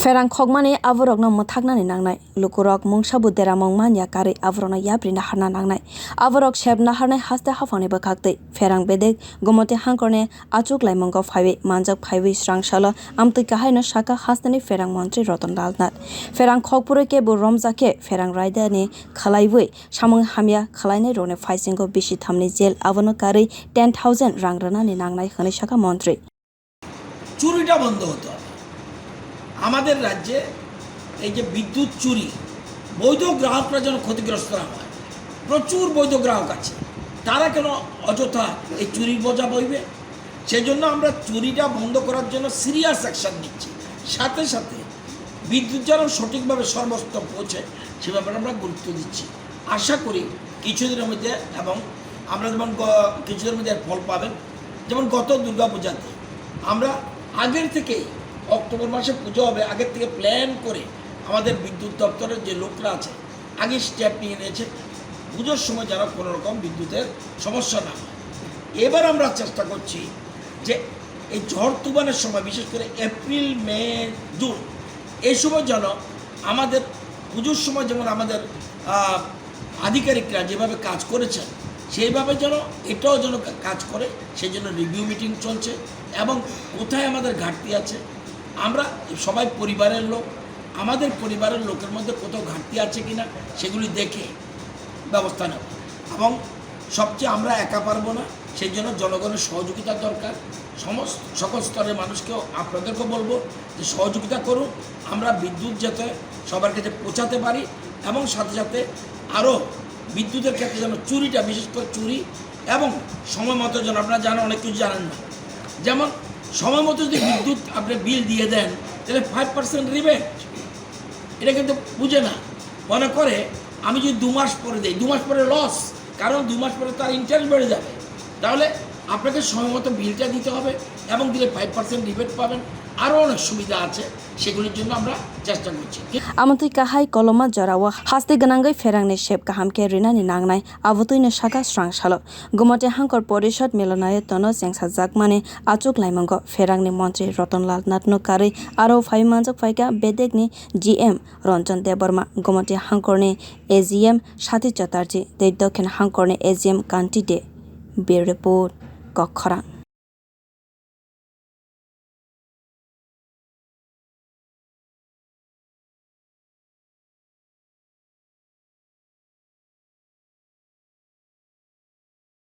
Pherang khogmani avorokno mothaknani nangnai lukurok mungsabu deramong manya karui avorokno yabrina harna nangnai avorok sebna harnai haste hafangni bwkhaktwi Pherang bedek gomoti hangkorni achuglai mongo phaiwi manjak phaiwi swrang salo amtwi kahaino saka hasteni Pherang Montri Ratanlal nath Pherang khogpurui kebo romjake Pherang raidani khalaiwi samung hamya khalainai rokni phaisingo bisi thamni jail abono karui 10,000 rang rwnani nangnai hwnwi saka mantri চুরিটা বন্ধ হতে হবে। আমাদের রাজ্যে এই যে বিদ্যুৎ চুরি বৈধ গ্রাহকরা যেন ক্ষতিগ্রস্ত না হয়, প্রচুর বৈধ গ্রাহক আছে, তারা কেন অযথা এই চুরির বোঝা বইবে? সেই জন্য আমরা চুরিটা বন্ধ করার জন্য সিরিয়াস অ্যাকশন নিচ্ছি। সাথে সাথে বিদ্যুৎ যেন সঠিকভাবে সর্বস্তর পৌঁছে সে ব্যাপারে আমরা গুরুত্ব দিচ্ছি। আশা করি কিছুদিনের মধ্যে, এবং আমরা যেমন কিছুদিনের মধ্যে ফল পাবেন। যেমন গত দুর্গাপূজাতে আমরা আগের থেকে অক্টোবর মাসে পুজো হবে, আগের থেকে প্ল্যান করে আমাদের বিদ্যুৎ দপ্তরের যে লোকরা আছে আগে স্টেপ নিয়ে নিয়েছে পুজোর সময় যেন কোনো রকম বিদ্যুতের সমস্যা না হয়। এবার আমরা চেষ্টা করছি যে এই ঝড় তুফানের সময়, বিশেষ করে এপ্রিল, মে, জুন, এই সময় যেন আমাদের পুজোর সময় যেমন আমাদের আধিকারিকরা যেভাবে কাজ করেছেন সেইভাবে যেন এটাও যেন কাজ করে, সেই জন্য রিভিউ মিটিং চলছে। এবং কোথায় আমাদের ঘাটতি আছে, আমরা সবাই পরিবারের লোক, আমাদের পরিবারের লোকের মধ্যে কোথাও ঘাটতি আছে কিনা সেগুলি দেখে ব্যবস্থা নেব। এবং সবচেয়ে আমরা একা পারবো না, সেই জন্য জনগণের সহযোগিতা দরকার। সকল স্তরের মানুষকেও আপনাদেরকেও বলবো যে সহযোগিতা করুন, আমরা বিদ্যুৎ যাতে সবার কাছে পৌঁছাতে পারি, এবং সাথে সাথে আরও বিদ্যুতের ক্ষেত্রে যেন চুরিটা, বিশেষ করে চুরি এবং সময় মতো যেন, আপনারা জানেন অনেক কিছু জানেন না, যেমন সময় মতো যদি বিদ্যুৎ আপনি বিল দিয়ে দেন তাহলে 5% রিবেট, এটা কিন্তু বুঝে না, মনে করে আমি যদি 2 মাস পরে দিই, 2 মাস পরে লস, কারণ 2 মাস পরে তার ইন্টারেস্ট বেড়ে যাবে। তাহলে আপনাকে সময় মতো বিলটা দিতে হবে, এবং দিলে 5% রিবেট পাবেন। আরও অনেক সুবিধা আছে, সেগুলির জন্য আমরা চেষ্টা করছি। আমতui kahai koloma jorawa haste ganangai Pherangni shep kahamke rinani nangnai abotuino saka swrang salo gomoti hangkor porisad milonayotan chengsajak mani achuglai mongo Pherangni Montri Ratanlal nathno karui aro Phai manjak phaika bedekni G.M Ranjan debbarma gomoti hangkorni AGM Sati Chatarji tei dakhin hangkorni AGM kanti de bir report koksalai।